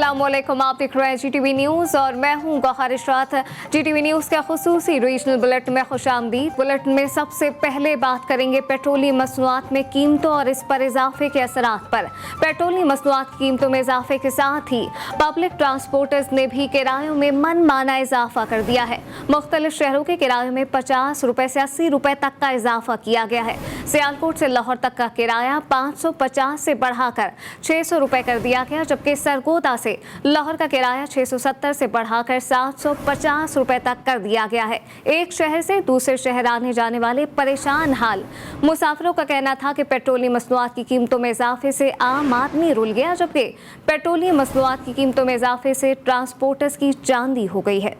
अस्सलामुअलैकुम, आप देख रहे हैं GTV न्यूज़ और मैं हूं गौहर इशरात। GTV न्यूज़ के खुसूसी रीजनल बुलेटिन में खुशामदीद। बुलेटिन में सबसे पहले बात करेंगे पेट्रोलियम मसनूआत में कीमतों और इस पर इजाफे के असरात पर। पेट्रोलियम मसनूआत की कीमतों में इजाफे के साथ ही पब्लिक ट्रांसपोर्टर्स ने भी किरायों में मनमाना इजाफा कर दिया है। मुख्तलिफ शहरों के किरायों में 50 रुपए से 80 रुपए तक का इजाफा किया गया है। सियालकोट से लाहौर तक का किराया 550 से बढ़ाकर 600 रुपए कर दिया गया, जबकि सरगोदा से लाहौर का किराया 670 से बढ़ाकर 750 रुपए तक कर दिया गया है। एक शहर से दूसरे शहर आने जाने वाले परेशान हाल मुसाफिरों का कहना था कि पेट्रोलियम मसनूआत की कीमतों में इजाफे से आम आदमी रुल गया, जबकि पेट्रोलियम मसनूआत की कीमतों में इजाफे से ट्रांसपोर्टर्स की चांदी हो गई है।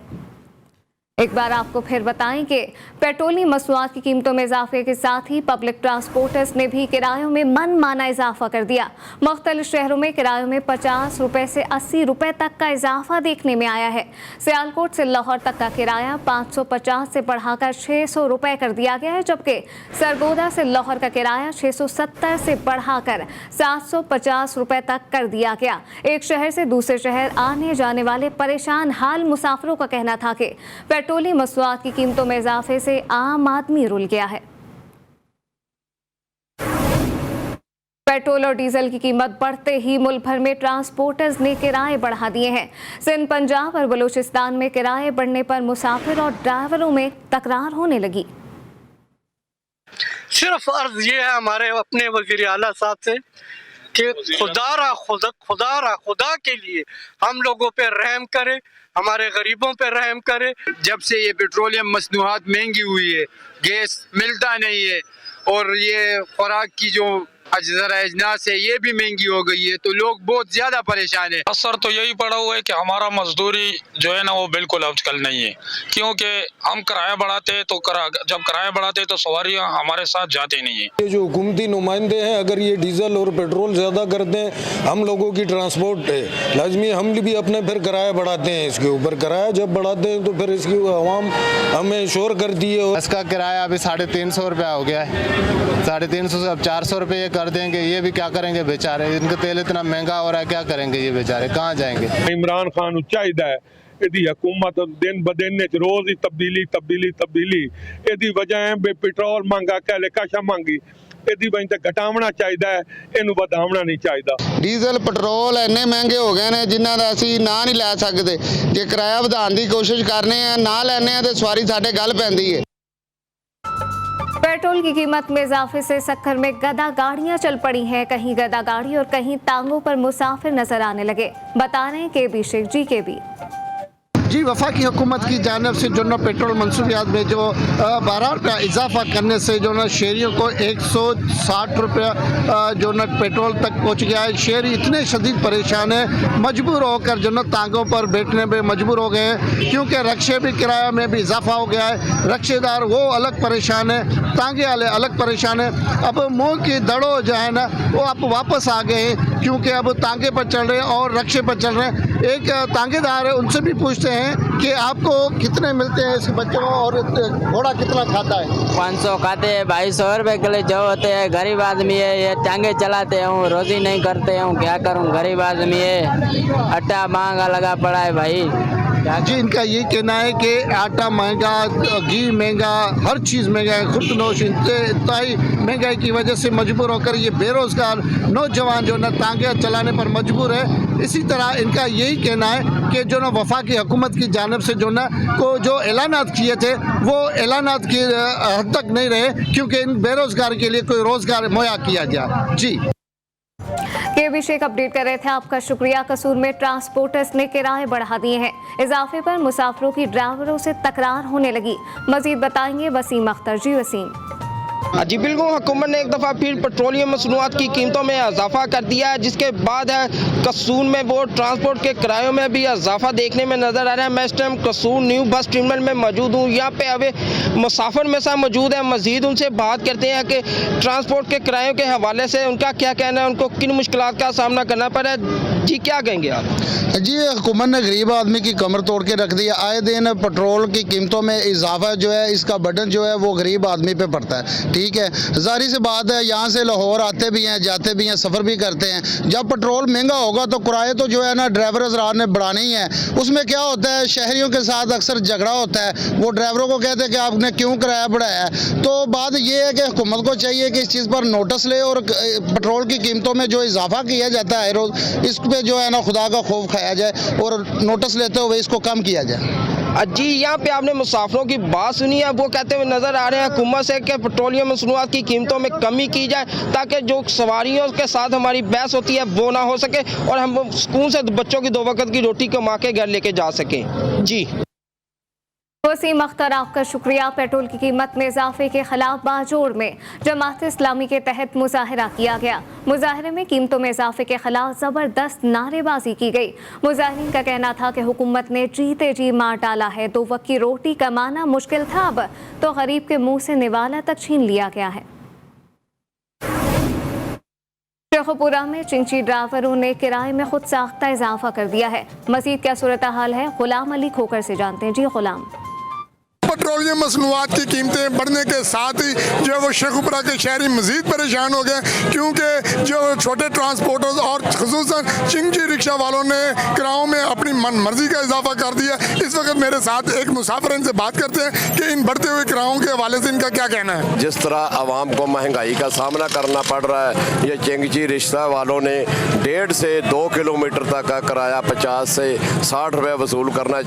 एक बार आपको फिर बताएं कि पेट्रोलियम मसनूआत की कीमतों में इजाफे के साथ ही पब्लिक ट्रांसपोर्टर्स ने भी किरायों में मनमाना इजाफा कर दिया। मुख्तलिफ शहरों में किरायों में 50 रुपए से 80 रुपए तक का इजाफा देखने में आया है। सियालकोट से लाहौर तक का किराया 550 से बढ़ाकर 600 रुपए कर दिया गया है, जबकि सरगोदा से लाहौर का किराया 670 से बढ़ाकर 750 रुपए तक कर दिया गया। एक शहर से दूसरे शहर आने जाने वाले परेशान हाल मुसाफिरों का कहना था कि पेट्रोलियम मसनूआत की कीमतों में इजाफे से आम आदमी रुल गया है। पेट्रोल और डीजल की कीमत बढ़ते ही मुल्क भर में ट्रांसपोर्टर्स ने किराए बढ़ा दिए हैं। सिंध, पंजाब और बलूचिस्तान में किराए बढ़ने पर मुसाफिर और ड्राइवरों में तकरार होने लगी। सिर्फ अर्ज ये है हमारे अपने वज़ीर आला साहब से कि खुदा के लिए हम लोगों पे रहम करे, हमारे गरीबों पे रहम करे। जब से ये पेट्रोलियम मसनूआत महंगी हुई है, गैस मिलता नहीं है और ये खुराक की जो अजनास है ये भी महंगी हो गई है, तो लोग बहुत ज्यादा परेशान है। असर तो यही पड़ा हुआ है कि हमारा मजदूरी जो है ना वो बिल्कुल आजकल नहीं है, क्योंकि हम किराया बढ़ाते हैं तो जब किराया बढ़ाते हैं तो सवारियां हमारे साथ जाती नहीं है। ये जो हुकूमती नुमाइंदे हैं, अगर ये डीजल और पेट्रोल ज्यादा कर दें, हम लोगों की ट्रांसपोर्ट है लाजमी, हम भी अपने फिर किराया बढ़ाते हैं। इसके ऊपर किराया जब बढ़ाते हैं तो फिर इसकी आवाम हमें शोर करती है। इसका किराया अभी 350 रुपया हो गया है, 350 से अब 400 रुपये कर देंगे। ये भी क्या करेंगे बेचारे, इनका तेल इतना महंगा हो रहा है, क्या करेंगे ये बेचारे, कहाँ जाएंगे। इमरान खान चाहिए ਇਹਦੀ हुकूमत दिन ब दिन रोज ही तब्दीली ਇਹਦੀ वजह है पेट्रोल महंगा कहले काशा महंगी ਇਹਦੀ वजह ਤੇ ਘਟਾਉਣਾ ਚਾਹੀਦਾ ਹੈ, ਇਹਨੂੰ ਵਧਾਉਣਾ ਨਹੀਂ ਚਾਹੀਦਾ। ਡੀਜ਼ਲ ਪੈਟਰੋਲ ਇੰਨੇ ਮਹਿੰਗੇ ਹੋ ਗਏ ਨੇ ਜਿਨ੍ਹਾਂ ਦਾ ਅਸੀਂ ਨਾਂ ਨਹੀਂ ਲੈ ਸਕਦੇ। ਜੇ ਕਿਰਾਇਆ ਵਧਾਉਣ ਦੀ ਕੋਸ਼ਿਸ਼ ਕਰਨੇ ਆ, ਨਾ ਲੈਣੇ ਆ ਤੇ ਸਵਾਰੀ ਸਾਡੇ ਗੱਲ ਪੈਂਦੀ ਹੈ। पेट्रोल की कीमत में इजाफे से सक्खर में गदा गाड़ियां चल पड़ी हैं। कहीं गदा गाड़ी और कहीं टांगों पर मुसाफिर नजर आने लगे। बता रहे हैं KB शेख GKB। जी, वफाकी हुकूमत की जानिब से जो ना पेट्रोल मनसूबियात में जो 12 रुपया इजाफा करने से जो ना शहरियों को 160 रुपया जो ना पेट्रोल तक पहुँच गया है। शहरी इतने शदीद परेशान है, मजबूर होकर जो ना तांगों पर बैठने पे मजबूर हो गए हैं, क्योंकि रक्शे भी किराया में भी इजाफा हो गया है। रक्शेदार वो अलग परेशान है, तांगे वाले अलग परेशान है। अब मुँह की दड़ो जो है ना वो अब वापस आ गए हैं, क्योंकि अब तांगे पर चल रहे हैं और रक्शे पर चल रहे हैं। एक तांगेदार है, उनसे भी पूछते हैं कि आपको कितने मिलते हैं इसके बच्चों और घोड़ा कितना खाता है? 500 खाते हैं, 250 रुपए के लिए जो होते हैं। गरीब आदमी है, ये टांगे चलाते हूँ, रोजी नहीं करते हूँ, क्या करूँ, गरीब आदमी है। आटा महंगा लगा पड़ा है भाई। जी, इनका ये कहना है कि आटा महंगा, घी महंगा, हर चीज़ महंगा है। खुर्दनोश इंतहाई महंगाई की वजह से मजबूर होकर ये बेरोज़गार नौजवान जो ना तांगे चलाने पर मजबूर है। इसी तरह इनका यही कहना है कि जो ना वफाकी हुकूमत की जानिब से जो ना को जो ऐलानात किए थे वो ऐलानात की हद तक नहीं रहे, क्योंकि इन बेरोज़गार के लिए कोई रोज़गार मुहैया किया जाए। जी, KB शेख अपडेट कर रहे थे, आपका शुक्रिया। कसूर में ट्रांसपोर्टर्स ने किराए बढ़ा दिए हैं। इजाफे पर मुसाफिरों की ड्राइवरों से तकरार होने लगी। मजीद बताएंगे वसीम अख्तर। जी वसीम। जी बिल्कुल, हुकूमत ने एक दफ़ा फिर पेट्रोलियम मसनूआत की कीमतों में इजाफा कर दिया है, जिसके बाद है कसूर में वो ट्रांसपोर्ट के किरायों में भी इजाफा देखने में नज़र आ रहा है। मैं इस टाइम कसूर न्यू बस टर्मिनल में मौजूद हूँ। यहाँ पे अभी मुसाफिर में साथ मौजूद है, मजीद उनसे बात करते हैं कि ट्रांसपोर्ट के किरायों के हवाले से उनका क्या कहना है, उनको किन मुश्किलात का सामना करना पड़ा है। जी क्या कहेंगे आप? जी हुकूमत ने गरीब आदमी की कमर तोड़ के रख दिया। आए दिन पेट्रोल की कीमतों में इजाफा जो है, इसका बर्डन जो है वो गरीब आदमी पे पड़ता है। ठीक है, जाहिर सी बात है, यहाँ से लाहौर आते भी हैं, जाते भी हैं, सफ़र भी करते हैं। जब पेट्रोल महंगा होगा तो किराए तो जो है ना ड्राइवर हज़रात ने बढ़ाने ही है। उसमें क्या होता है, शहरियों के साथ अक्सर झगड़ा होता है। वो ड्राइवरों को कहते हैं कि आपने क्यों किराया बढ़ाया है। तो बात ये है कि हुकूमत को चाहिए कि इस चीज़ पर नोटिस ले और पेट्रोल की कीमतों में जो इजाफा किया जाता है रोज़, इस पे जो है ना खुदा का खौफ खाया जाए और नोटिस लेते हुए इसको कम किया जाए। जी यहाँ पे आपने मुसाफिरों की बात सुनी है, वो कहते हुए नजर आ रहे हैं हुकूमत से कि पेट्रोलियम मसनूआत की कीमतों में कमी की जाए ताकि जो सवारियों के साथ हमारी बहस होती है वो ना हो सके और हम सुकून से बच्चों की 2 वक्त की रोटी कमा के घर लेके जा सकें। जी वसीम अख्तर, आपका शुक्रिया। पेट्रोल की कीमत में इजाफे के खिलाफ बाजोड़ में जमात इस्लामी के तहत मुजाहरा किया गया। मुजाहरे में कीमतों में इजाफे के खिलाफ जबरदस्त नारेबाजी की गई। मुजाहिरीन का कहना था कि हुकूमत ने जीते जी मार डाला है। 2 वक्त की रोटी कमाना मुश्किल था, अब तो गरीब के मुंह से निवाला तक छीन लिया गया है। शेखपुरा में चिंची ड्राइवरों ने किराए में खुद साख्ता इजाफा कर दिया है। मजीद क्या सूरत हाल है, गुलाम अली खोकर से जानते हैं। जी गुलाम। पेट्रोलियम मसनूआत की कीमतें बढ़ने के साथ ही जो है वो शेखपुरा के शहरी मजीद परेशान हो गए, क्योंकि जो छोटे ट्रांसपोर्टर्स और खुसूसन चिंची रिक्शा वालों ने किरायों में अपनी मन मर्जी का इजाफा कर दिया। इस वक्त मेरे साथ एक मुसाफिर, इनसे बात करते हैं कि इन बढ़ते हुए किरायों के हवाले से इनका क्या कहना है। जिस तरह आवाम को महंगाई का सामना करना पड़ रहा है, ये चिंची रिक्शा वालों ने 1.5 से 2 किलोमीटर तक का किराया 50 से 60 रुपये वसूल करना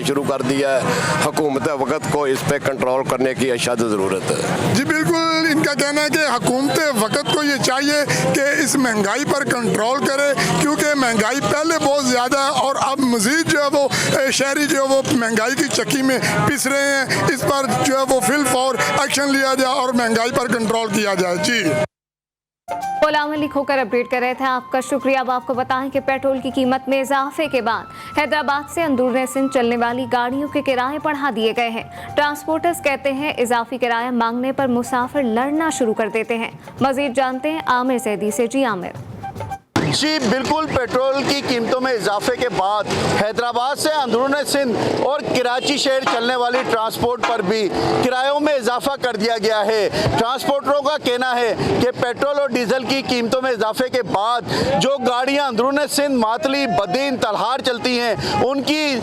शुरू कर दिया है। हुकूमत वक्त को इस पे कंट्रोल करने की अशद ज़रूरत है। जी बिल्कुल, इनका कहना है कि हुकूमत वक्त को ये चाहिए कि इस महंगाई पर कंट्रोल करे, क्योंकि महंगाई पहले बहुत ज़्यादा है और अब मज़ीद जो है वो शहरी जो है वो महंगाई की चक्की में पिस रहे हैं। इस पर जो है वो फिल फौर एक्शन लिया जाए और महंगाई पर कंट्रोल किया जाए। जी गुलाम अली खोकर अपडेट कर रहे थे, आपका शुक्रिया। अब आपको बताएं कि पेट्रोल की कीमत में इजाफे के बाद हैदराबाद से अंदरूनी सिंध चलने वाली गाड़ियों के किराए बढ़ा दिए गए हैं। ट्रांसपोर्टर्स कहते हैं इजाफी किराया मांगने पर मुसाफिर लड़ना शुरू कर देते हैं। मजीद जानते हैं आमिर सैदी से। जी आमिर। जी बिल्कुल, पेट्रोल की कीमतों में इजाफे के बाद हैदराबाद से अंदरूनी सिंध और कराची शहर चलने वाली ट्रांसपोर्ट पर भी किरायों में इजाफा कर दिया गया है। ट्रांसपोर्टरों का कहना है कि पेट्रोल और डीजल की कीमतों में इजाफे के बाद जो गाड़ियां अंदरूनी सिंध, मातली, बदीन, तलहार चलती हैं, उनकी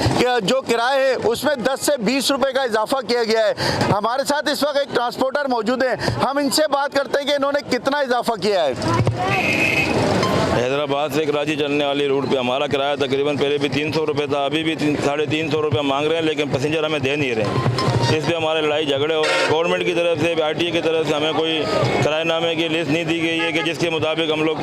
जो किराए है उसमें 10 से 20 रुपये का इजाफा किया गया है। हमारे साथ इस वक्त एक ट्रांसपोर्टर मौजूद है, हम इनसे बात करते हैं कि इन्होंने कितना इजाफा किया है। हैदराबाद से कराची चलने वाली रूट पे हमारा किराया तकरीबन पहले भी 300 रुपये था, अभी भी 350 रुपये मांग रहे हैं, लेकिन पैसेंजर हमें दे नहीं रहे। इस पे हमारे लड़ाई झगड़े हो रहे हैं। गवर्नमेंट की तरफ से, RTA की तरफ से हमें कोई किराएनामे की लिस्ट नहीं दी गई है कि जिसके मुताबिक हम लोग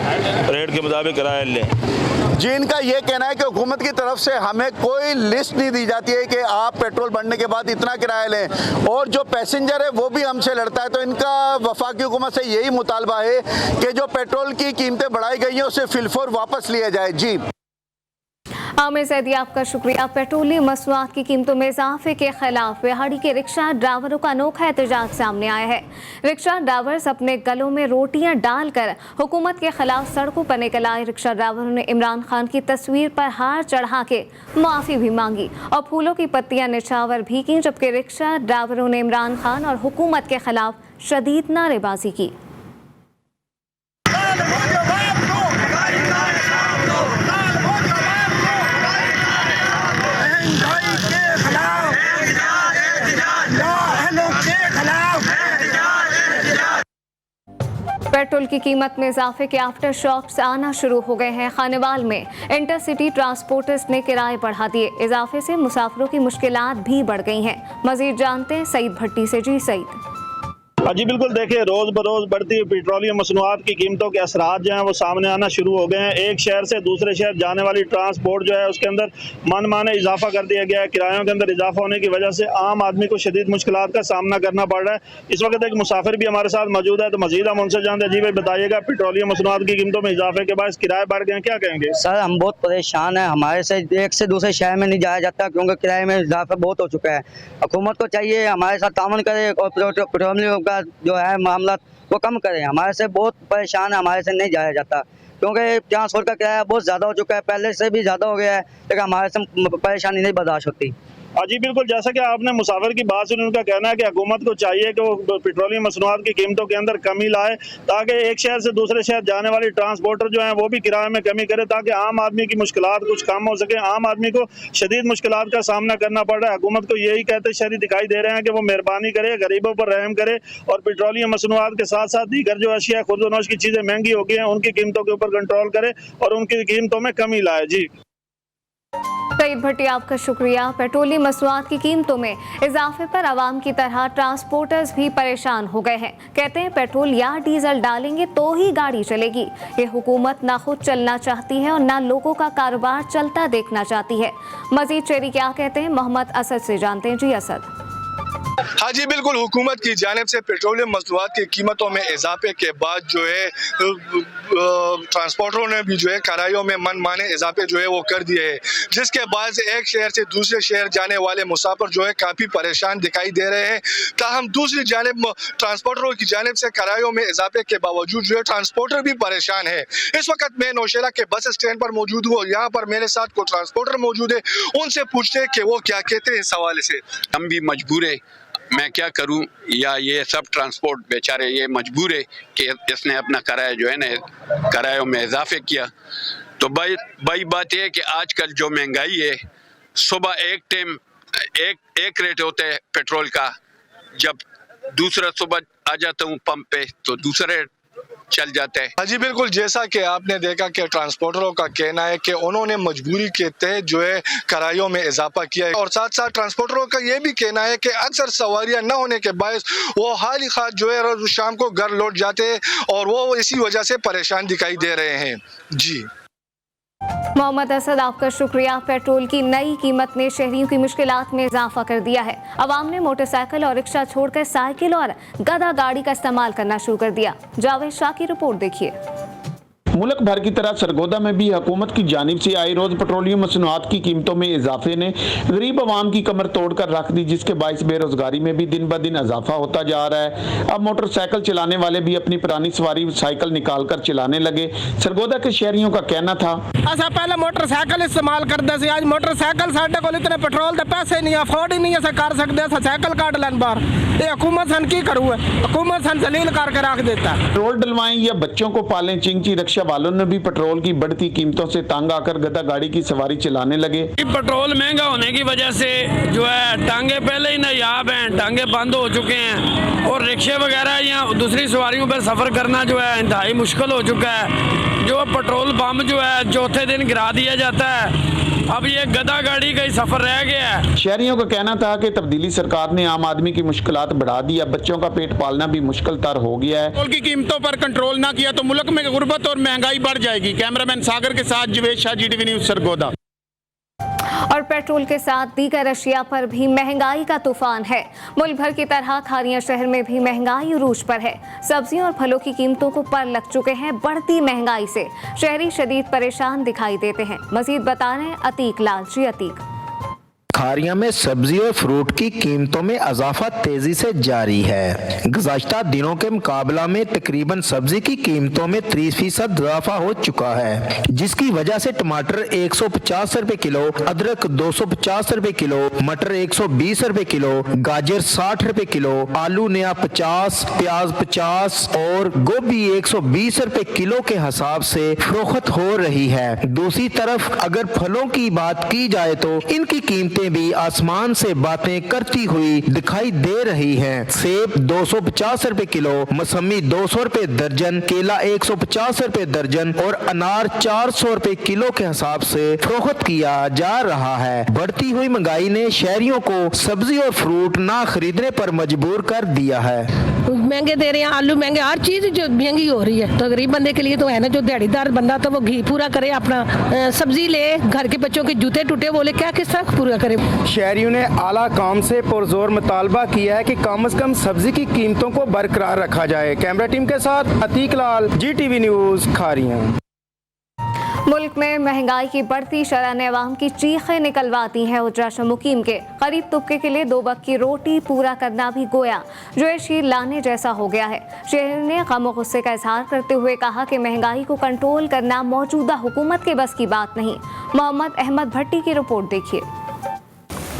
रेट के मुताबिक किराया लें। जी इनका ये कहना है कि हुकूमत की तरफ से हमें कोई लिस्ट नहीं दी जाती है कि आप पेट्रोल बढ़ने के बाद इतना किराया लें, और जो पैसेंजर है वो भी हमसे लड़ता है। तो इनका वफाकी हुकूमत से यही मुतालबा है कि जो पेट्रोल की कीमतें बढ़ाई गई हैं उसे फिलफौर वापस लिया जाए। जी आमिर सैदी, आपका शुक्रिया। पेट्रोलियम मसनूआत की कीमतों में इजाफे के खिलाफ बिहाड़ी के रिक्शा ड्राइवरों का अनोखा एहतजाज सामने आया है। रिक्शा ड्राइवर्स अपने गलों में रोटियां डालकर हुकूमत के खिलाफ सड़कों पर निकल आए। रिक्शा ड्राइवरों ने इमरान खान की तस्वीर पर हार चढ़ा के माफ़ी भी मांगी और फूलों की पत्तियां निछावर भी की, जबकि रिक्शा ड्राइवरों ने इमरान खान और हुकूमत के खिलाफ शदीद नारेबाजी की। पेट्रोल की कीमत में इजाफे के आफ्टर शॉक्स आना शुरू हो गए हैं। खानेवाल में इंटरसिटी ट्रांसपोर्टर्स ने किराए बढ़ा दिए। इजाफे से मुसाफिरों की मुश्किलात भी बढ़ गई हैं। मजीद जानते हैं सईद भट्टी से। जी सईद। जी बिल्कुल, देखिए रोज़ बरोज़ बढ़ती हुई पेट्रोलियम मसनूआत की कीमतों के असरात जो हैं वो सामने आना शुरू हो गए हैं। एक शहर से दूसरे शहर जाने वाली ट्रांसपोर्ट जो है उसके अंदर मनमाने इजाफा कर दिया गया है। किरायों के अंदर इजाफा होने की वजह से आम आदमी को शदीद मुश्किलात का सामना करना पड़ रहा है। इस वक्त एक मुसाफिर भी हमारे साथ मौजूद है, तो मजीद हम उनसे जानते हैं। जी भाई बताइएगा, पेट्रोलियम मसनूआत की कीमतों में इजाफे के बाद किराए बढ़ गए, क्या कहेंगे? सर हम बहुत परेशान हैं, हमारे से एक से दूसरे शहर में नहीं जाया जाता क्योंकि किराए में इजाफा बहुत हो चुका है। हुकूमत को चाहिए हमारे साथ तामन करे और पेट्रोलियम का जो है मामला वो कम करें। हमारे से बहुत परेशान है, हमारे से नहीं जाया जाता क्योंकि ट्रांसपोर्ट का किराया बहुत ज़्यादा हो चुका है, पहले से भी ज़्यादा हो गया है, लेकिन हमारे से परेशानी नहीं बर्दाश्त होती। जी बिल्कुल, जैसा कि आपने मुसाफिर की बात सुनी, उनका कहना है कि हुकूमत को चाहिए कि वो पेट्रोलियम मसनूआत की कीमतों के अंदर कमी लाए ताकि एक शहर से दूसरे शहर जाने वाली ट्रांसपोर्टर जो हैं वो भी किराए में कमी करे ताकि आम आदमी की मुश्किलात कुछ कम हो सके। आम आदमी को शदीद मुश्किलात का सामना करना पड़ रहा है। हुकूमत को यही कहते शहरी दिखाई दे रहे हैं कि वो मेहरबानी करे, गरीबों पर रहम करे और पेट्रोलियम मसनूआत के साथ साथ दीगर जो अशिया खुर्द-व-नोश की चीज़ें महंगी हो गई हैं उनकी कीमतों के ऊपर कंट्रोल करे और उनकी कीमतों में कमी लाए। जी सईद भट्टी, आपका शुक्रिया। पेट्रोलियम मसनूआत की कीमतों में इजाफे पर आवाम की तरह ट्रांसपोर्टर्स भी परेशान हो गए हैं। कहते हैं पेट्रोल या डीजल डालेंगे तो ही गाड़ी चलेगी। ये हुकूमत ना खुद चलना चाहती है और ना लोगों का कारोबार चलता देखना चाहती है। मजीद चेरी क्या कहते हैं, मोहम्मद असद से जानते हैं। जी असद। हाँ जी बिल्कुल, हुकूमत की जानिब से पेट्रोलियम मसनूआत की कीमतों में इजाफे के बाद जो है ट्रांसपोर्टरों ने भी जो है किरायों में मनमाने इजाफे जो है वो कर दिए हैं, जिसके बाद से एक शहर से दूसरे शहर जाने वाले मुसाफिर जो है काफ़ी परेशान दिखाई दे रहे हैं। ताहम दूसरी जानिब ट्रांसपोर्टरों की जानिब से किरायों में इजाफे के बावजूद जो है ट्रांसपोर्टर भी परेशान है। इस वक्त मैं नौशेरा के बस स्टैंड पर मौजूद हूँ। यहाँ पर मेरे साथ को ट्रांसपोर्टर मौजूद है, उनसे पूछते हैं कि वो क्या कहते हैं इस हवाले से। हम भी मजबूर है, मैं क्या करूं, या ये सब ट्रांसपोर्ट बेचारे ये मजबूर है कि इसने अपना किराया जो है ना किरायों में इजाफे किया। तो बड़ी बात यह है कि आजकल जो महंगाई है, सुबह एक टाइम एक रेट होता है पेट्रोल का, जब दूसरा सुबह आ जाता हूँ पंप पे तो दूसरा रेट चल जाता है। हाँ जी बिल्कुल, जैसा कि आपने देखा कि ट्रांसपोर्टरों का कहना है कि उन्होंने मजबूरी के तहत जो है किरायों में इजाफा किया है और साथ साथ ट्रांसपोर्टरों का ये भी कहना है कि अक्सर सवारियां न होने के बायस वो हाल ही खास जो है शाम को घर लौट जाते हैं और वो इसी वजह से परेशान दिखाई दे रहे हैं। जी मोहम्मद असद, आपका शुक्रिया। पेट्रोल की नई कीमत ने शहरियों की मुश्किलात में इजाफा कर दिया है। अवाम ने मोटरसाइकिल और रिक्शा छोड़कर साइकिल और गधा गाड़ी का इस्तेमाल करना शुरू कर दिया। जावेद शाह की रिपोर्ट देखिए। मुल्क भर की तरह सरगोदा में भी हुकूमत की जानिब से आई रोज पेट्रोलियम मसनूआत की कीमतों में इजाफे ने गरीब आवाम की कमर तोड़कर रख दी, जिसके बायस बेरोजगारी में भी दिन ब दिन इजाफा होता जा रहा है। अब मोटरसाइकिल चलाने वाले भी अपनी पुरानी सवारी साइकिल निकाल कर चलाने लगे। सरगोदा के शहरियों का कहना था, असा पहले मोटरसाइकिल इस्तेमाल करते थे, आज मोटरसाइकिल साढ़े को इतने पेट्रोल के पैसे नहीं अफोर्ड ही नहीं अस कर सकते, साइकिल काट लें बार। ये हुकूमत सन की करूँ, हुकूमत सन जलील करके रख देता। पेट्रोल डलवाएं या बच्चों को पालें, चिंची रिक्शा वालों ने भी पेट्रोल की बढ़ती कीमतों से तंग आकर गधा गाड़ी की सवारी चलाने लगे। पेट्रोल महंगा होने की वजह से जो है टांगे पहले ही नायाब हैं, टांगे बंद हो चुके हैं और रिक्शे वगैरह या दूसरी सवारियों पर सफर करना जो है इंतहाई मुश्किल हो चुका है। जो पेट्रोल पंप जो है चौथे दिन गिरा दिया जाता है, अब ये गधा गाड़ी का ही सफर रह गया है। शहरियों का कहना था कि तब्दीली सरकार ने आम आदमी की मुश्किलात बढ़ा दी, अब बच्चों का पेट पालना भी मुश्किल तर हो गया है। पेट्रोल की कीमतों पर कंट्रोल ना किया तो मुल्क में गुर्बत और महंगाई बढ़ जाएगी। कैमरामैन सागर के साथ जवेद शाह, GTV न्यूज़ सरगोदा। और पेट्रोल के साथ दीगर अशिया पर भी महंगाई का तूफान है। मुल्क भर की तरह खारिया शहर में भी महंगाई उरूज पर है। सब्जियों और फलों की कीमतों को पर लग चुके हैं। बढ़ती महंगाई से शहरी शदीद परेशान दिखाई देते हैं। मजीद बता रहे हैं अतीक लाल। जी अतीक। खारिया में सब्जी और फ्रूट की कीमतों में इजाफा तेजी से जारी है। गुज़श्ता दिनों के मुकाबला में तकरीबन सब्जी की कीमतों में 30% इजाफा हो चुका है, जिसकी वजह से टमाटर 150 रुपए किलो, अदरक 250 रुपए किलो, मटर 120 रुपए किलो, गाजर 60 रुपए किलो, आलू नया 50, प्याज 50 और गोभी 120 रुपए किलो के हिसाब से फरोख्त हो रही है। दूसरी तरफ अगर फलों की बात की जाए तो इनकी कीमतें भी आसमान से बातें करती हुई दिखाई दे रही हैं। सेब 250 रुपए किलो, मौसमी 200 रुपए दर्जन, केला 150 रुपए दर्जन और अनार 400 रुपए किलो के हिसाब से फरोख्त किया जा रहा है। बढ़ती हुई महंगाई ने शहरियों को सब्जी और फ्रूट ना खरीदने पर मजबूर कर दिया है। महंगे दे रहे हैं, आलू महंगे, हर चीज जो महंगी हो रही है। तो गरीब बंदे के लिए तो है ना, जो दिहाड़ीदार बंदा तो वो घी पूरा करे, अपना सब्जी ले, घर के बच्चों के जूते टूटे बोले क्या किस तरह पूरा करे। शहरियों ने आला काम से पुरजोर मुतालबा किया है कि कम से कम सब्जी की कीमतों को बरकरार रखा जाए। कैमरा टीम के साथ अतीक लाल, GTV न्यूज़ खारियां। मुल्क में महंगाई की बढ़ती शरह ने अवाम की चीखें निकलवाती हैं। उजरा मुकीम के गरीब तबके के लिए 2 वक्त की रोटी पूरा करना भी गोया जो है शीर लाने जैसा हो गया है। शहर ने गम और गुस्से का इजहार करते हुए कहा कि महंगाई को कंट्रोल करना मौजूदा हुकूमत के बस की बात नहीं। मोहम्मद अहमद भट्टी की रिपोर्ट देखिए।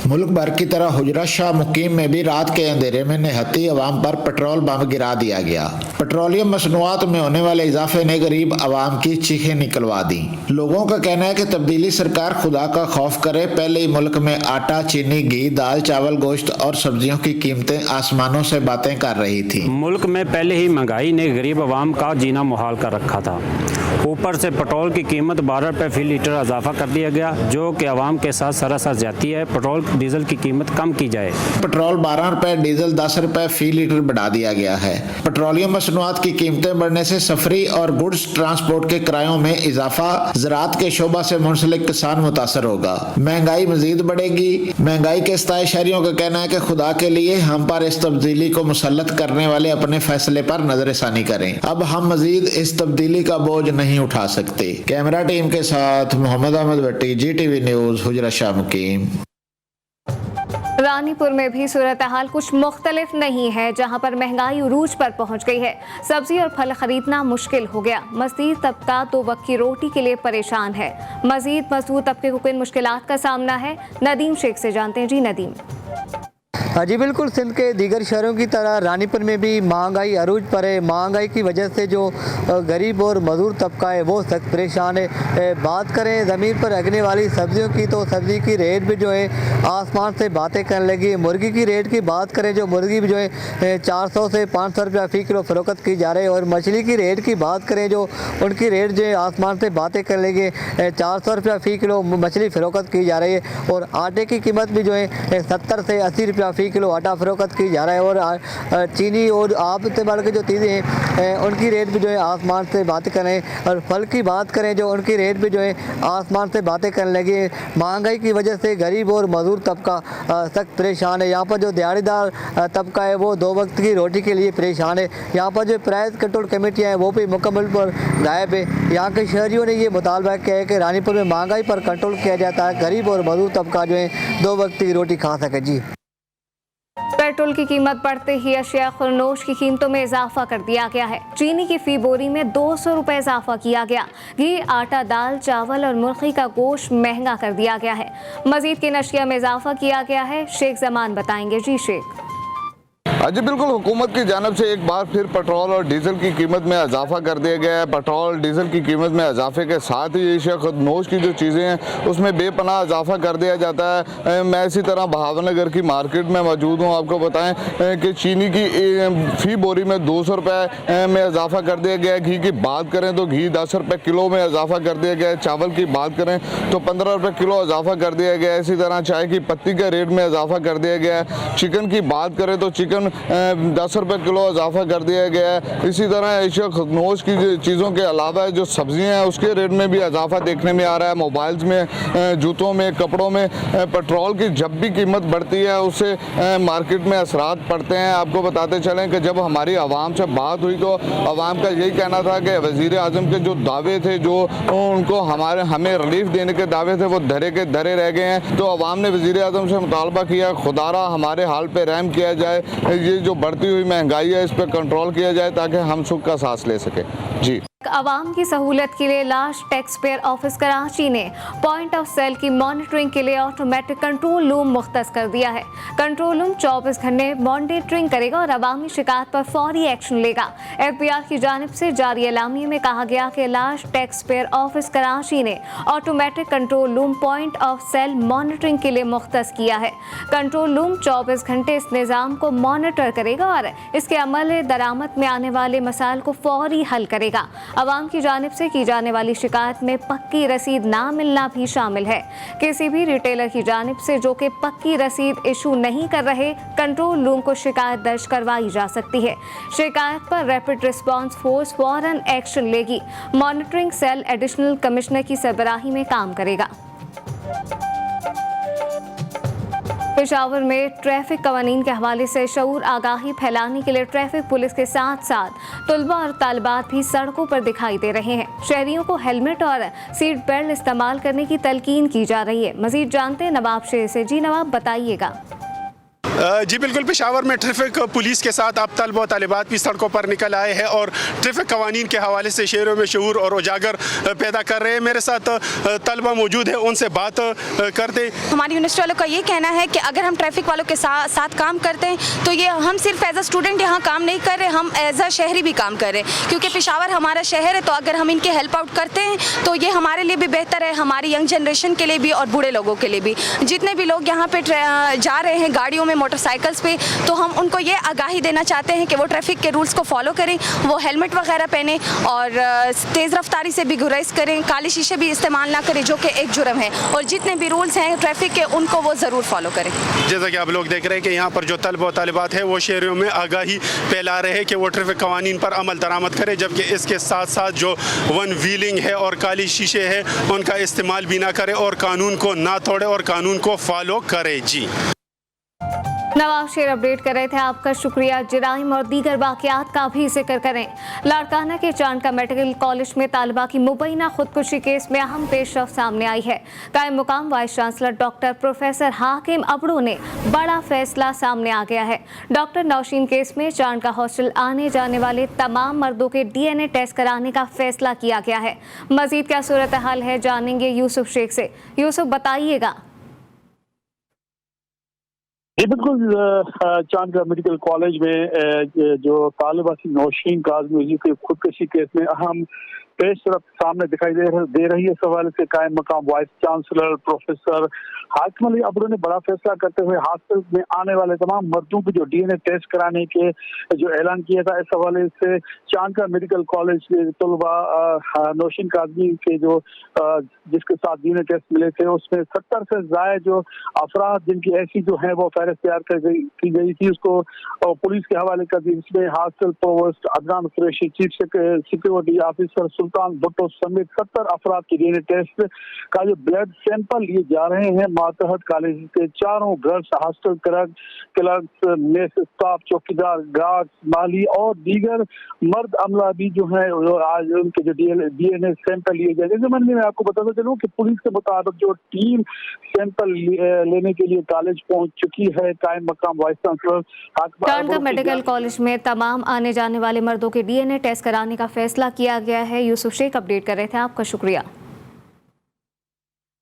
मुल्क भर की तरह हुजरा शाह मुकीम में भी रात के अंधेरे में निहत्ती अवाम पर पेट्रोल बम गिरा दिया गया। पेट्रोलियम मसनूआत में होने वाले इजाफे ने गरीब अवाम की चीखें निकलवा दी। लोगों का कहना है कि तब्दीली सरकार खुदा का खौफ करे। पहले ही मुल्क में आटा, चीनी, घी, दाल, चावल, गोश्त और सब्जियों की कीमतें आसमानों से बातें कर रही थी। मुल्क में पहले ही महंगाई ने गरीब अवाम का जीना मुहाल कर रखा था। ऊपर से पेट्रोल की कीमत 12 रुपये फी लीटर इजाफा कर दिया गया जो कि अवाम के साथ सरासर ज्यादती है। पेट्रोल डीजल की कीमत कम की जाए। पेट्रोल 12 रुपए, डीजल 10 रुपए फी लीटर बढ़ा दिया गया है। पेट्रोलियम मसनूआत की कीमतें बढ़ने से सफरी और गुड्स ट्रांसपोर्ट के किरायों में इजाफा, ज़राअत के शोबा से मुंसलिक किसान मुतासर होगा। महंगाई मजीद बढ़ेगी। महंगाई के सताए शहरियों का कहना है कि खुदा के लिए हम पर इस तब्दीली को मुसल्लत करने वाले अपने फैसले पर नजरसानी करें। अब हम मजीद इस तब्दीली का बोझ नहीं उठा सकते। कैमरा टीम के साथ मोहम्मद अहमद भट्टी, GTV न्यूज, हुजरा शाह मुकीम। रानीपुर में भी सूरत हाल कुछ मुख्तलिफ नहीं है, जहां पर महंगाई उरूज पर पहुंच गई है। सब्जी और फल खरीदना मुश्किल हो गया। मजदूर तबका 2 वक्त की रोटी के लिए परेशान है। मजीद मजदूर तबके को किन मुश्किलात का सामना है, नदीम शेख से जानते हैं। जी नदीम। जी बिल्कुल, सिंध के दीगर शहरों की तरह रानीपुर में भी महंगाई अरूज पर है। महंगाई की वजह से जो गरीब और मजदूर तबका है वो सख्त परेशान है। बात करें ज़मीन पर लगने वाली सब्जियों की तो सब्ज़ी की रेट भी जो है आसमान से बातें करने लगी। मुर्गी की रेट की बात करें, जो मुर्गी भी जो है 400 से 500 रुपया फ़ी किलो फ़रोख्त की जा रही है। और मछली की रेट की बात करें, जो उनकी रेट जो है आसमान से बातें करने लगी। 400 रुपया फ़ी किलो मछली फ़रोख्त की जा रही है। और आटे की कीमत भी जो है 70 से 80 रुपया फ़ी किलो आटा फ़रोख्त की जा रहा है। और चीनी और आप इस्तेमाल के जो चीज़ें हैं उनकी रेट भी जो है आसमान से बातें करें। और फल की बात करें, जो उनकी रेट भी जो है आसमान से बातें करने लगी। महंगाई की वजह से गरीब और मजदूर तबका सख्त परेशान है। यहाँ पर जो दिहाड़ीदार तबका है वो 2 वक्त की रोटी के लिए परेशान है। यहाँ पर जो प्राइस कंट्रोल कमेटियाँ हैं वो भी मुकम्मल पर गायब है। यहाँ के शहरियों ने ये मुतालबा किया है कि रानीपुर में महंगाई पर कंट्रोल किया जाता है, गरीब और मजदूर तबका जो है 2 वक्त की रोटी खा सके। जी। पेट्रोल की कीमत बढ़ते ही अशिया खुरनोश की कीमतों में इजाफा कर दिया गया है। चीनी की फी बोरी में 200 रुपए इजाफा किया गया। घी, आटा, दाल, चावल और मुर्गी का गोश्त महंगा कर दिया गया है। मजीद किन अशिया में इजाफा किया गया है, शेख जमान बताएंगे। जी शेख। जी बिल्कुल, हुकूमत की जानिब से एक बार फिर पेट्रोल और डीजल की कीमत में इजाफा कर दिया गया है। पेट्रोल डीजल की कीमत में इजाफे के साथ ही एशिया खुदनोश की जो चीज़ें हैं उसमें बेपनाह इजाफा कर दिया जाता है। मैं इसी तरह बहावलनगर की मार्केट में मौजूद हूँ। आपको बताएं कि चीनी की फ़ी बोरी में 200 रुपये में इजाफा कर दिया गया है। घी की बात करें तो घी 10 रुपये किलो में इजाफा कर दिया गया है। चावल की बात करें तो 15 रुपये किलो इजाफा कर दिया गया है। इसी तरह चाय की पत्ती के रेट में इजाफा कर दिया गया है। चिकन की बात करें तो चिकन 10 रुपये किलो इजाफा कर दिया गया है। इसी तरह एशिया खुदनोश की चीज़ों के अलावा जो सब्जियां हैं उसके रेट में भी इजाफा देखने में आ रहा है। मोबाइल्स में, जूतों में, कपड़ों में। पेट्रोल की जब भी कीमत बढ़ती है उससे मार्केट में असरात पड़ते हैं। आपको बताते चलें कि जब हमारी आवाम से बात हुई तो आवाम का यही कहना था कि वज़ीर आज़म के जो दावे थे, जो उनको हमें रिलीफ देने के दावे थे, वो धरे के धरे रह गए हैं। तो आवाम ने वज़ीर आज़म से मुतालबा किया खुदारा हमारे हाल पर रहम किया जाए। ये जो बढ़ती हुई महंगाई है इस पर कंट्रोल किया जाए ताकि हम सुख का सांस ले सकें। जी। अवाम की सहूलत के लिए लाश टैक्स पेयर ऑफिस कराची ने पॉइंट ऑफ सेल की मॉनिटरिंग के लिए ऑटोमेटिक कंट्रोल रूम मुख्तस कर दिया है। कंट्रोल रूम 24 घंटे मॉनिटरिंग करेगा और अवामी शिकायत पर फौरी एक्शन लेगा। FBI की जानिब से जारी एलामिया में कहा गया कि लाश टैक्स पेयर ऑफिस कराची ने automatic control room point of sale monitoring के लिए मुख्तस किया है। कंट्रोल रूम 24 घंटे इस निज़ाम को मॉनिटर करेगा और इसके अमल दरामद में आने वाले मसाइल को फौरी हल करेगा। अवाम की जानिब से की जाने वाली शिकायत में पक्की रसीद ना मिलना भी शामिल है। किसी भी रिटेलर की जानिब से जो कि पक्की रसीद इशू नहीं कर रहे, कंट्रोल रूम को शिकायत दर्ज करवाई जा सकती है। शिकायत पर रैपिड रिस्पांस फोर्स फौरन एक्शन लेगी। मॉनिटरिंग सेल एडिशनल कमिश्नर की सरबराही में काम करेगा। पेशावर में ट्रैफिक कवानीन के हवाले से शऊर आगाही फैलाने के लिए ट्रैफिक पुलिस के साथ साथ तलबा और तालिबात भी सड़कों पर दिखाई दे रहे हैं। शहरियों को हेलमेट और सीट बेल्ट इस्तेमाल करने की तलकीन की जा रही है। मजीद जानते हैं नवाब शेर से। जी नवाब, बताइएगा। जी बिल्कुल, पेशावर में ट्रैफिक पुलिस के साथ अब तलबा तालिबात भी सड़कों पर निकल आए हैं और ट्रैफिक कवानीन के हवाले से शहरों में शऊर और उजागर पैदा कर रहे हैं। मेरे साथ तलबा मौजूद है, उनसे बात करते। हमारी यूनिवर्सिटी वालों का ये कहना है कि अगर हम ट्रैफिक वालों के साथ काम करते हैं तो ये हम सिर्फ एज अ स्टूडेंट यहाँ काम नहीं कर रहे, हम एज अ शहरी भी काम कर रहे हैं, क्योंकि पेशावर हमारा शहर है। तो अगर हम इनके हेल्प आउट करते हैं तो ये हमारे लिए भी बेहतर है, हमारी यंग जनरेशन के लिए भी और बूढ़े लोगों के लिए भी। जितने भी लोग यहाँ पे जा रहे हैं गाड़ियों में, मोटरसाइकिल्स पे, तो हम उनको ये आगाही देना चाहते हैं कि वो ट्रैफिक के रूल्स को फॉलो करें, वो हेलमेट वगैरह पहने और तेज़ रफ्तारी से भी गुरेज करें, काले शीशे भी इस्तेमाल ना करें जो कि एक जुर्म है, और जितने भी रूल्स हैं ट्रैफिक के उनको वो ज़रूर फॉलो करें। जैसा कि आप लोग देख रहे हैं कि यहाँ पर जो तलबा और तालिबात है वो शहरों में आगाही फैला रहे हैं कि वो ट्रैफिक कवानीन पर अमल दरामद करें, जबकि इसके साथ साथ जो वन व्हीलिंग है और काली शीशे है उनका इस्तेमाल भी ना करें और कानून को ना तोड़े और कानून को फॉलो करें। जी नवाब शेर अपडेट कर रहे थे, आपका शुक्रिया। जराइम और दीगर वाक़यात का भी जिक्र करें। लाड़काना के चांदका मेडिकल कॉलेज में तालिबा की मुबैना खुदकुशी केस में अहम पेशरफ्त सामने आई है। कायम मुकाम वाइस चांसलर डॉक्टर प्रोफेसर हाकिम अबड़ू ने बड़ा फैसला सामने आ गया है। डॉक्टर नौशीन केस में चांदका हॉस्टल आने जाने वाले तमाम मर्दों के DNA टेस्ट कराने का फैसला किया गया है। मजीद क्या सूरत हाल है जानेंगे यूसुफ शेख से। यूसुफ, बताइएगा। जी बिल्कुल, चांदका मेडिकल कॉलेज में जो तालिबा की नौशीन काज़मी की खुदकशी केस में अहम पेशरफ्त सामने दिखाई दे रही है। इस हवाले से कायम मकाम वाइस चांसलर प्रोफेसर हाकिम अली अबड़ू ने बड़ा फैसला करते हुए हॉस्टल में आने वाले तमाम मर्दों की जो DNA टेस्ट कराने के जो ऐलान किया था, इस हवाले से चांदका मेडिकल कॉलेज के तलबा नौशीन काज़मी के जो जिसके साथ DNA टेस्ट मिले थे उसमें 70 से ज्यादा जो अफराद जिनकी ऐसी जो है वो फहरिस्त तैयार की गई थी उसको पुलिस के हवाले कर दी, जिसमें hostel provost Adnan Qureshi, chief security officer Sultan Bhutto समेत 70 अफराद की DNA टेस्ट का जो ब्लड सैंपल लिए जा रहे हैं। मातहत कॉलेज के चारों girls hostel clerks, mess staff, चौकीदार, गार्ड, माली और दीगर मर्द अमला भी जो है आज उनके जो DNA सैंपल लिए जाएंगे। जैसे मैं आपको बताता चलूं कि पुलिस के मुताबिक जो टीम सैंपल लेने के लिए कॉलेज पहुंच चुकी है। कायम मकाम वाइस चांसलर चांदका मेडिकल कॉलेज में तमाम आने जाने वाले मर्दों के DNA टेस्ट कराने का फैसला किया गया है। यूसुफ शेख अपडेट कर रहे थे, आपका शुक्रिया।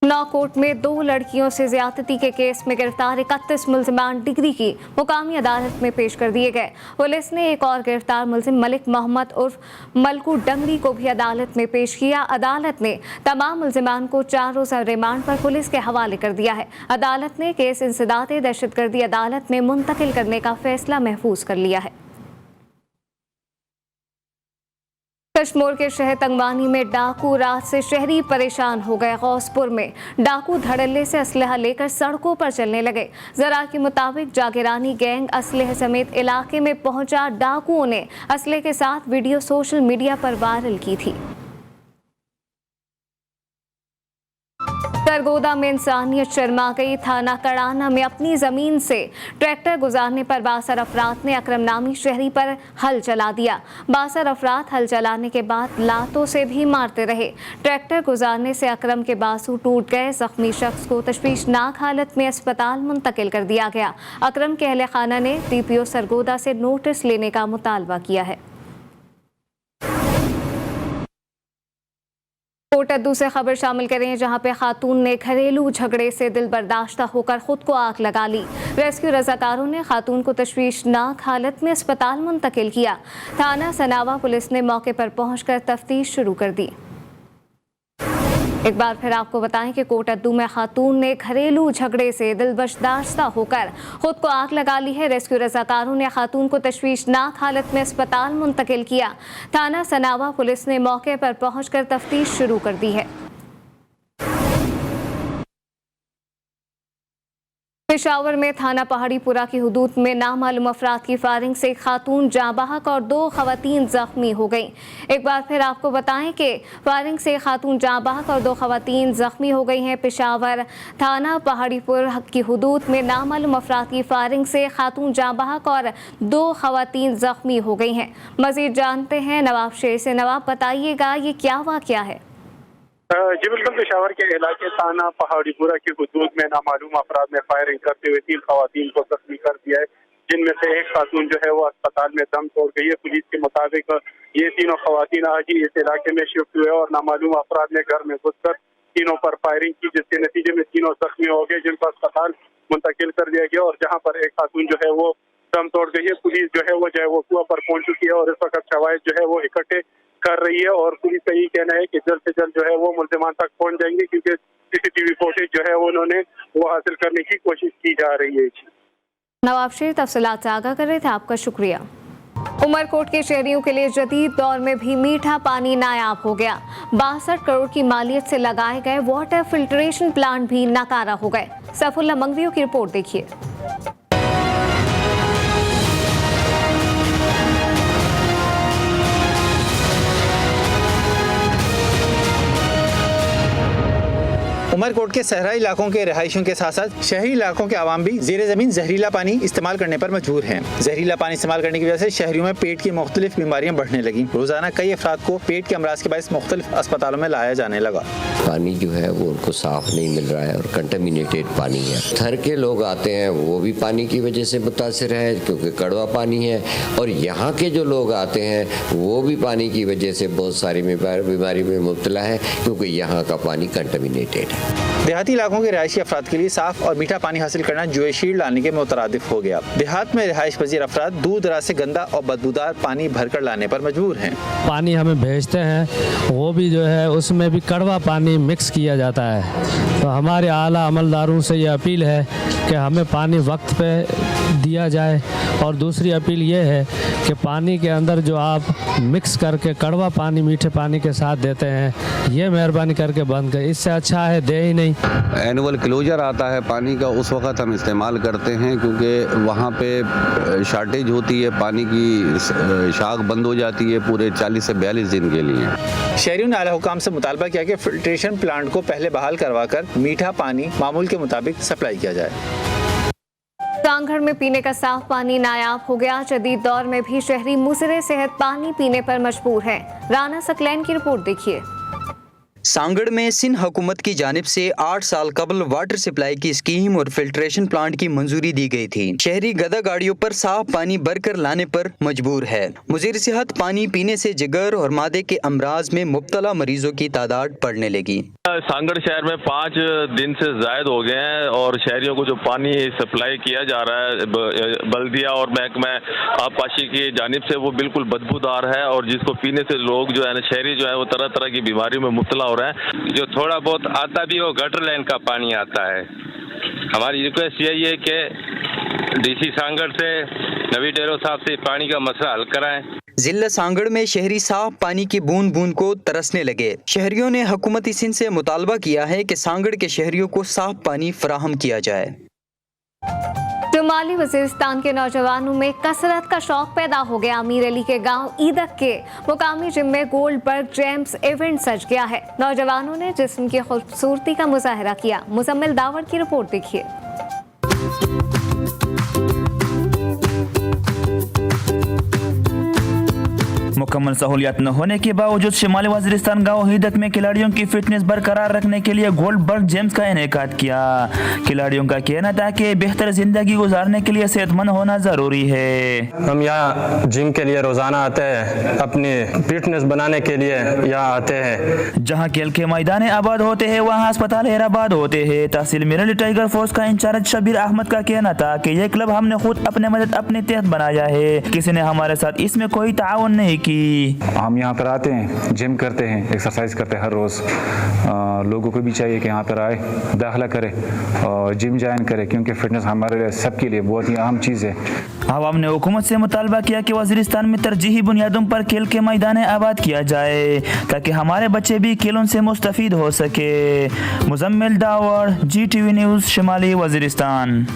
नौकोट में 2 लड़कियों से ज्यादती के केस में गिरफ्तार 31 मुलजिमान डिग्री की मुकामी अदालत में पेश कर दिए गए। पुलिस ने एक और गिरफ्तार मुलजिम मलिक मोहम्मद उर्फ मलकू डंगरी को भी अदालत में पेश किया। अदालत ने तमाम मुलजिमान को 4 रोज़ा रिमांड पर पुलिस के हवाले कर दिया है। अदालत ने केस इंसदाद दहशतगर्दी अदालत में मुंतकिल करने का फैसला महफूज कर लिया है। कश्मीर के शहर तंगवानी में डाकू रात से शहरी परेशान हो गए। गौसपुर में डाकू धड़ल्ले से असलहा लेकर सड़कों पर चलने लगे। जरा के मुताबिक जागीरानी गैंग असलहे समेत इलाके में पहुंचा। डाकुओं ने असलहे के साथ वीडियो सोशल मीडिया पर वायरल की थी। सरगोदा में इंसानियत शर्मा गई। थाना कड़ाना में अपनी जमीन से ट्रैक्टर गुजारने पर बासर अफराद ने अकरम नामी शहरी पर हल चला दिया। बासर अफराद हल चलाने के बाद लातों से भी मारते रहे। ट्रैक्टर गुजारने से अकरम के बाजू टूट गए। जख्मी शख्स को तशवीशनाक हालत में अस्पताल मुंतकिल कर दिया गया। अकरम के अहले खाना ने DPO सरगोदा से नोटिस लेने का मुतालबा किया है। कोटद्दू से खबर शामिल करें, जहां पे खातून ने घरेलू झगड़े से दिल बर्दाश्ता होकर खुद को आग लगा ली। रेस्क्यू रजाकारों ने खातून को तशवीशनाक हालत में अस्पताल मुंतकिल किया। थाना सनावा पुलिस ने मौके पर पहुंचकर तफ्तीश शुरू कर दी। एक बार फिर आपको बताएं कि कोटद्दू में खातून ने घरेलू झगड़े से दिल बर्दाश्ता होकर खुद को आग लगा ली है। रेस्क्यू रजाकारों ने खातून को तशवीशनाक हालत में अस्पताल मुंतकिल किया। थाना सनावा पुलिस ने मौके पर पहुंचकर तफ्तीश शुरू कर दी है। पेशावर में थाना पहाड़ीपुरा की हुदूद में नामालूम अफराद की फायरिंग से खातून जाँ बहक और 2 खवातीन जख्मी हो गईं। एक बार फिर आपको बताएं कि फायरिंग से खातून जाँ बहक और 2 खवातीन जख्मी हो गई हैं। पेशावर थाना पहाड़ीपुर की हुदूद में नामालूम अफराद की फायरिंग से खातून जाँ बहक और 2 खवातीन जख्मी हो गई हैं। मजीद जानते हैं नवाब शेर से। नवाब, बताइएगा ये क्या वाक़या है? जी बिल्कुल, पेशावर के इलाके थाना पहाड़ीपुरा की हुदूद में नामालूम अफराद ने फायरिंग करते हुए 3 खवातीन को जख्मी कर दिया है, जिनमें से एक खातून जो है वो अस्पताल में दम तोड़ गई है। पुलिस के मुताबिक ये तीनों खवातीन आज ही इस इलाके में शिफ्ट हुए और नामालूम अफराद ने घर में घुसकर तीनों पर फायरिंग की, जिसके नतीजे में तीनों जख्मी हो गए, जिनको अस्पताल मुंतकिल कर दिया गया और जहाँ पर एक खातून जो है वो दम तोड़ गई है। पुलिस जो है वो कुआं पर पहुंच चुकी है और इस वक्त शवाहिद जो है वो इकट्ठे कर रही है और पुलिस का यही कहना है कि जल्द से जल्द जो है वो मुल्जिमान तक पहुंच जाएंगे, क्योंकि सीसीटीवी फुटेज जो है उन्होंने वो हासिल करने की कोशिश की जा रही है। नवाब शेर तफसीलात से आगाह कर रहे थे, आपका शुक्रिया। उमरकोट के शहरियों के लिए जदीद दौर में भी मीठा पानी नायाब हो गया। 62 करोड़ की मालियत से लगाए गए वाटर फिल्ट्रेशन प्लांट भी नाकारा हो गए। सैफुल्लाह मंगवियों की रिपोर्ट देखिए। उमरकोट के सहराई इलाकों के रहायशियों के साथ साथ शहरी इलाकों के आवाम भी ज़ेरे ज़मीन जहरीला पानी इस्तेमाल करने पर मजबूर हैं। जहरीला पानी इस्तेमाल करने की वजह से शहरियों में पेट की मुख्तलिफ बीमारियां बढ़ने लगी। रोजाना कई अफराद को पेट के अमराज के बायस मुख्तलिफ अस्पतालों में लाया जाने लगा। पानी जो है वो उनको साफ नहीं मिल रहा है और कंटामिनेटेड पानी है। थर के लोग आते हैं वो भी पानी की वजह से मुतासिर है क्योंकि कड़वा पानी है, और यहाँ के जो लोग आते हैं वो भी पानी की वजह से बहुत सारी बीमारी में मुब्तला है क्योंकि यहाँ का पानी कंटामिनेटेड है। देहाती इलाकों के रहायशी अफराद के लिए साफ और मीठा पानी हासिल करना जुए शीर लाने के मुतरादिफ हो गया। देहात में रिहाइश पजीर अफराद दूर दराज से गंदा और बदबूदार पानी भरकर लाने पर मजबूर हैं। पानी हमें भेजते हैं वो भी जो है उसमें भी कड़वा पानी मिक्स किया जाता है। तो हमारे आला अमलदारों से ये अपील है कि हमें पानी वक्त पे दिया जाए, और दूसरी अपील ये है कि पानी के अंदर जो आप मिक्स करके कड़वा पानी मीठे पानी के साथ देते हैं ये मेहरबानी करके बंद करें। इससे अच्छा है दे ही नहीं। एनुअल क्लोजर आता है पानी का, उस वक्त हम इस्तेमाल करते हैं क्योंकि वहाँ पे शार्टेज होती है, पानी की शाख बंद हो जाती है पूरे 40 से 42 दिन के लिए। शहरियों ने आला हुकाम से मुतालबा किया कि फिल्ट्रेशन प्लांट को पहले बहाल करवाकर मीठा पानी मामूल के मुताबिक सप्लाई किया जाए। सांगड़ में पीने का साफ पानी नायाब हो गया। जदीद दौर में भी शहरी मुसरे सेहत पानी पीने पर मजबूर हैं। राना सकलैन की रिपोर्ट देखिए। सांगड़ में सिंध हुकूमत की जानिब से 8 साल कबल वाटर सप्लाई की स्कीम और फिल्ट्रेशन प्लांट की मंजूरी दी गई थी। शहरी गदा गाड़ियों पर साफ पानी भरकर लाने पर मजबूर है। मुज़ीर सेहत पानी पीने से जिगर और मादे के अमराज में मुब्तला मरीजों की तादाद बढ़ने लगी। सांगड़ शहर में 5 दिन से जायद हो गए हैं और शहरियों को जो पानी सप्लाई किया जा रहा है बल्दिया और महकमा आबपाशी की जानिब से वो बिल्कुल बदबूदार है, और जिसको पीने से लोग जो है ना शहरी जो है वो तरह तरह की बीमारियों में मुब्तला हो रहा है। जो थोड़ा बहुत आता भी हो गटर लाइन का पानी आता है। हमारी रिक्वेस्ट यही है कि डीसी सांगड़ से नवी डेरो साहब से पानी का मसला हल कराएं। जिला सांगड़ में शहरी साफ पानी की बूंद बूंद को तरसने लगे। शहरियों ने हुकूमती सिंध से मुतालबा किया है कि सांगड़ के शहरियों को साफ पानी फराहम किया जाए। शुमाली वजीरिस्तान के नौजवानों में कसरत का शौक पैदा हो गया। अमीर अली के गांव ईदक के मुकामी जिम में गोल्डबर्ग जेम्स इवेंट सज गया है। नौजवानों ने जिस्म की खूबसूरती का मुजाहरा किया। मुजम्मिल दावर की रिपोर्ट देखिए। मुकम्मल सहूलियात न होने के बावजूद शुमाली वजीरिस्तान गाँव हीदक में खिलाड़ियों की फिटनेस बरकरार रखने के लिए गोल्डबर्ग जेम्स का इनेकाद किया। खिलाड़ियों का कहना था कि बेहतर जिंदगी गुजारने के लिए सेहतमंद होना जरूरी है। हम यहाँ जिम के लिए रोजाना आते हैं, अपनी फिटनेस बनाने के लिए यहाँ आते हैं। जहाँ खेल के मैदान आबाद होते हैं वहाँ अस्पताल हैराबाद होते हैं। तहसील मिरली टाइगर फोर्स का इंचार्ज शबीर अहमद का कहना था कि यह क्लब हमने खुद अपने मदद अपने तहत बनाया है, किसी ने हमारे साथ इसमें कोई ताउन नहीं किया। की। हम यहाँ पर आते हैं, जिम करते हैं, एक्सरसाइज करते हैं हर रोज़। लोगों को भी चाहिए कि यहाँ पर आए, दाखिला करें और जिम ज्वाइन करें, क्योंकि फिटनेस हमारे लिए सबके लिए बहुत ही अहम चीज़ है। आवाम ने हुकूमत से मुतालबा किया कि वज़ीरिस्तान में तरजीही बुनियादों पर खेल के मैदान आबाद किया जाए ताकि हमारे बच्चे भी खेलों से मुस्तफ़ीद हो सके। मुजम्मिल दावर, GTV न्यूज़, शुमाली वज़ीरिस्तान।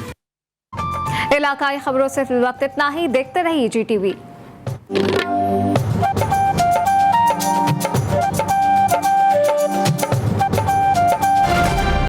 इलाकाई खबरों से फिल वक्त इतना ही। देखते रहिए GTV।